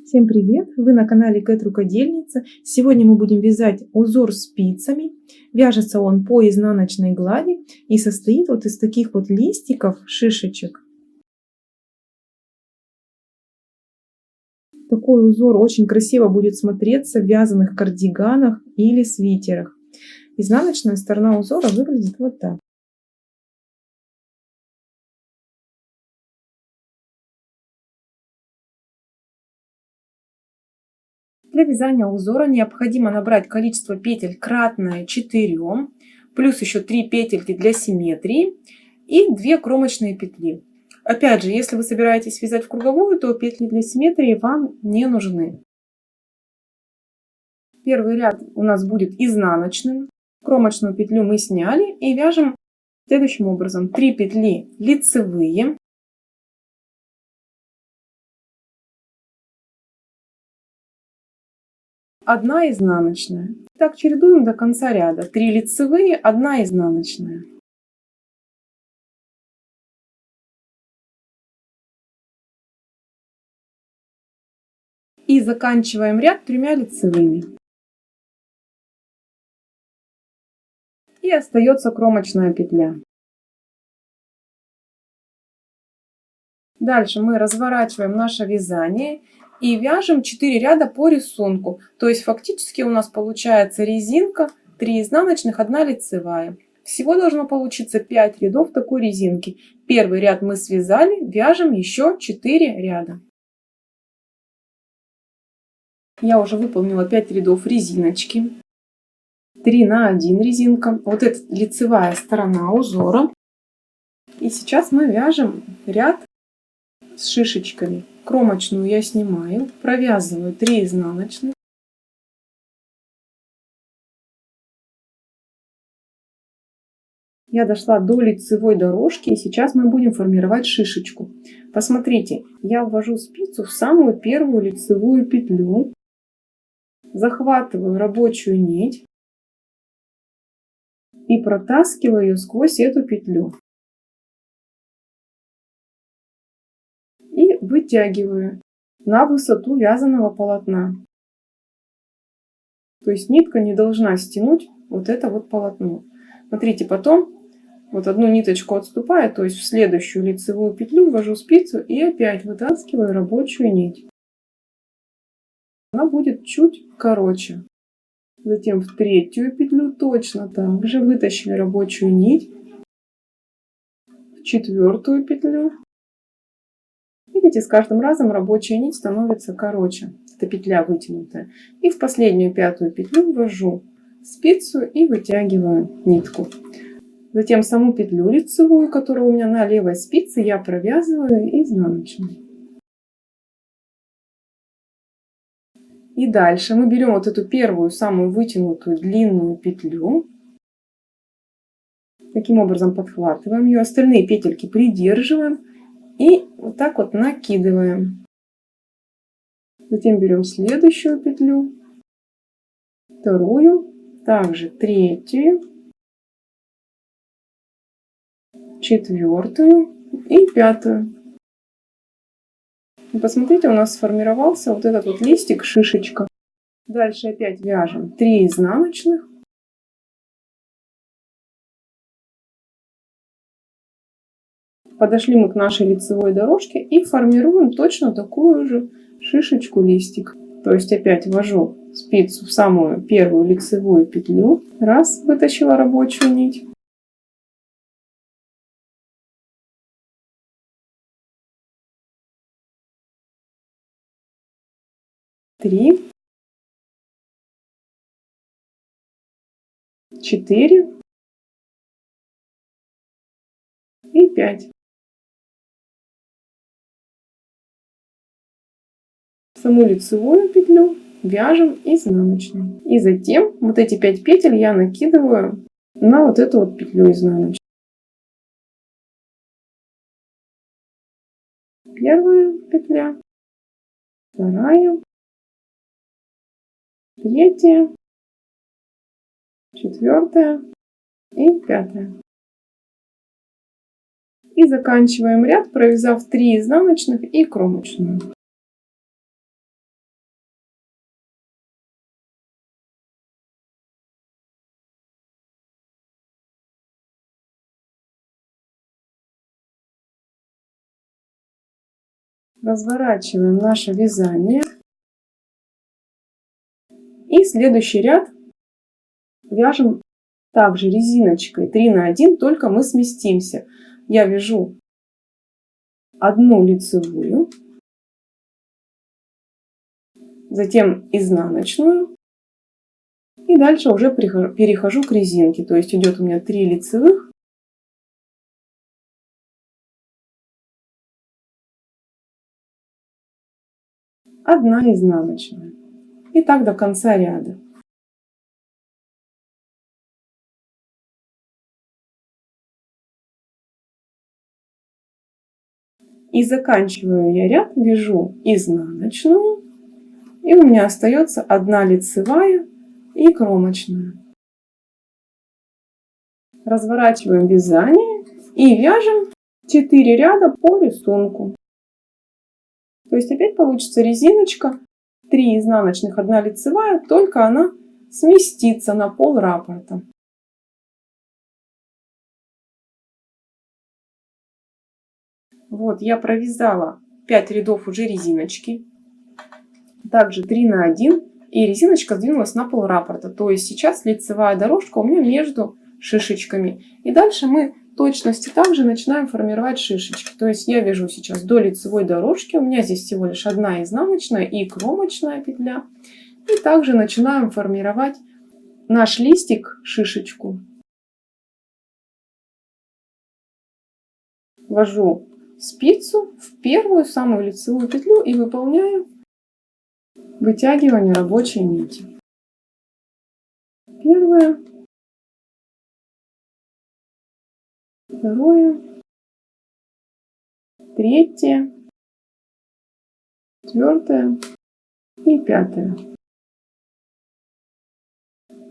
Всем привет! Вы на канале Кэт Рукодельница. Сегодня мы будем вязать узор спицами. Вяжется он по изнаночной глади и состоит вот из таких вот листиков, шишечек. Такой узор очень красиво будет смотреться в вязаных кардиганах или свитерах. Изнаночная сторона узора выглядит вот так. Для вязания узора необходимо набрать количество петель кратное 4, плюс еще 3 петельки для симметрии и 2 кромочные петли. Опять же, если вы собираетесь вязать в круговую, то петли для симметрии вам не нужны. Первый ряд у нас будет изнаночным. Кромочную петлю мы сняли и вяжем следующим образом. 3 петли лицевые. Одна изнаночная. Так чередуем до конца ряда. 3 лицевые, 1 изнаночная. И заканчиваем ряд 3 лицевыми. И остается кромочная петля. Дальше мы разворачиваем наше вязание и вяжем 4 ряда по рисунку. То есть фактически у нас получается резинка, 3 изнаночных, 1 лицевая. Всего должно получиться 5 рядов такой резинки. Первый ряд мы связали, вяжем еще 4 ряда. Я уже выполнила 5 рядов резиночки. 3 на 1 резинка. Вот это лицевая сторона узора. И сейчас мы вяжем ряд с шишечками. Кромочную я снимаю, провязываю 3 изнаночных. Я дошла до лицевой дорожки, и сейчас мы будем формировать шишечку. Посмотрите, я ввожу спицу в самую первую лицевую петлю, захватываю рабочую нить и протаскиваю ее сквозь эту петлю. И вытягиваю на высоту вязаного полотна. То есть нитка не должна стянуть вот это вот полотно. Смотрите, потом вот одну ниточку отступаю, то есть в следующую лицевую петлю ввожу спицу и опять вытаскиваю рабочую нить. Она будет чуть короче. Затем в третью петлю точно так же вытащили рабочую нить. В четвертую петлю. Видите, с каждым разом рабочая нить становится короче. Это петля вытянутая. И в последнюю пятую петлю ввожу спицу и вытягиваю нитку. Затем саму петлю лицевую, которая у меня на левой спице, я провязываю изнаночной. И дальше мы берем вот эту первую, самую вытянутую длинную петлю. Таким образом подхватываем ее. Остальные петельки придерживаем. И вот так вот накидываем. Затем берем следующую петлю, вторую, также третью, четвертую и пятую. И посмотрите, у нас сформировался вот этот вот листик, шишечка. Дальше опять вяжем 3 изнаночных. Подошли мы к нашей лицевой дорожке и формируем точно такую же шишечку, листик. То есть опять ввожу спицу в самую первую лицевую петлю. Раз, вытащила рабочую нить. Три. 4. И 5. Саму лицевую петлю вяжем изнаночной. И затем вот эти 5 петель я накидываю на вот эту вот петлю изнаночную. Первая петля, вторая, третья, четвертая и пятая. И заканчиваем ряд, провязав 3 изнаночных и кромочную. Разворачиваем наше вязание. И следующий ряд вяжем также резиночкой 3 на 1, только мы сместимся. Я вяжу одну лицевую, затем изнаночную, и дальше уже перехожу к резинке. То есть идет у меня 3 лицевых, одна изнаночная. И так до конца ряда. И заканчиваю я ряд, вяжу изнаночную, и у меня остается одна лицевая и кромочная. Разворачиваем вязание и вяжем 4 ряда по рисунку. То есть опять получится резиночка, 3 изнаночных, 1 лицевая, только она сместится на пол раппорта. Вот, я провязала 5 рядов уже резиночки. Также 3 на 1. И резиночка сдвинулась на пол раппорта. То есть сейчас лицевая дорожка у меня между шишечками. И дальше мы в точности также начинаем формировать шишечки. То есть я вяжу сейчас до лицевой дорожки. У меня здесь всего лишь 1 изнаночная и кромочная петля. И также начинаем формировать наш листик, шишечку. Ввожу спицу в первую самую лицевую петлю и выполняю вытягивание рабочей нити. Первое, второе, третье, четвертое и пятое.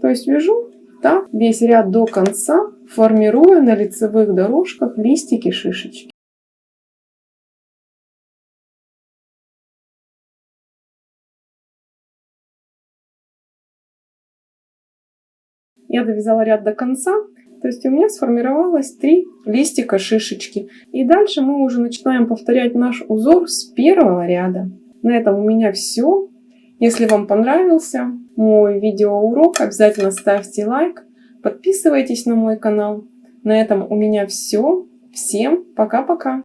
То есть вяжу так весь ряд до конца, формируя на лицевых дорожках листики, шишечки. Я довязала ряд до конца, то есть у меня сформировалось 3 листика, шишечки. И дальше мы уже начинаем повторять наш узор с первого ряда. На этом у меня все. Если вам понравился мой видеоурок, обязательно ставьте лайк, подписывайтесь на мой канал. На этом у меня все. Всем пока-пока!